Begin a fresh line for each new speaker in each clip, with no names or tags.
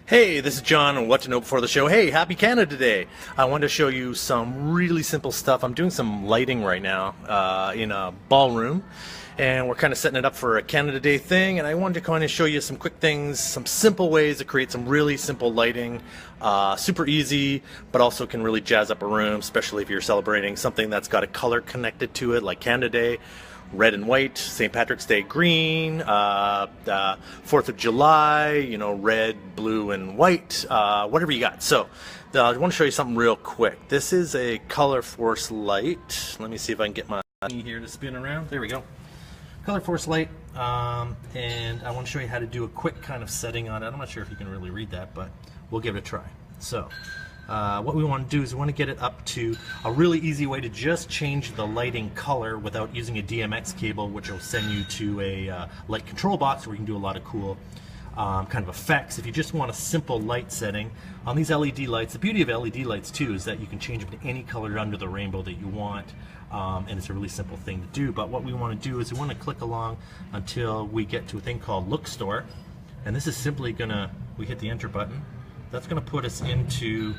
Hey, this is John on What to Know Before the Show. Hey, happy Canada Day! I wanted to show you some really simple stuff. I'm doing some lighting right now in a ballroom, and we're kind of setting it up for a Canada Day thing, and I wanted to kind of show you some quick things, some simple ways to create some really simple lighting. Super easy, but also can really jazz up a room, especially if you're celebrating something that's got a color connected to it, like Canada Day. Red and white, St. Patrick's Day green, 4th of July, red, blue, and white, whatever you got. So I want to show you something real quick. This is a Color Force light. Let me see if I can get my here to spin around. There we go. Color Force light, and I want to show you how to do a quick kind of setting on it. I'm not sure if you can really read that, but we'll give it a try. So what we want to do is we want to get it up to a really easy way to just change the lighting color without using a DMX cable, which will send you to a light control box where you can do a lot of cool kind of effects. If you just want a simple light setting on these LED lights, the beauty of LED lights too is that you can change them to any color under the rainbow that you want, and it's a really simple thing to do. But what we want to do is we want to click along until we get to a thing called Look Store, and this is simply gonna, we hit the enter button, that's gonna put us into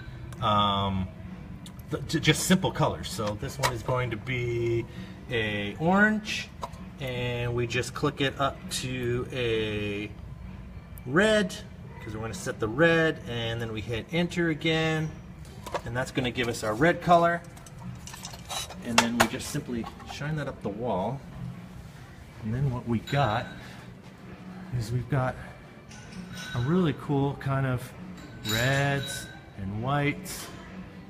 just simple colors. So this one is going to be a orange, and we just click it up to a red because we're going to set the red, and then we hit enter again, and that's going to give us our red color, and then we just simply shine that up the wall, and then what we got is we've got a really cool kind of reds and whites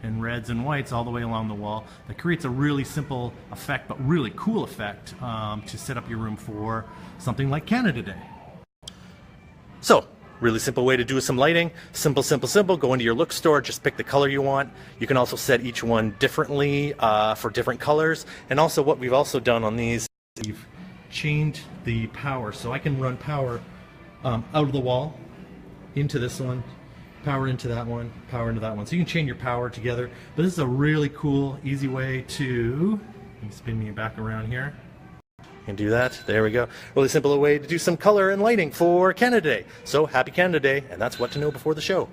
and reds and whites all the way along the wall that creates a really simple effect, but really cool effect to set up your room for something like Canada Day. So, really simple way to do some lighting. Simple, simple, simple. Go into your Look Store, just pick the color you want. You can also set each one differently for different colors. And also what we've also done on these, we've chained the power. So I can run power out of the wall into this one, power into that one, power into that one. So you can chain your power together. But this is a really cool, easy way to, let me spin me back around here. And do that. There we go. Really simple way to do some color and lighting for Canada Day. So happy Canada Day, and that's what to know before the show.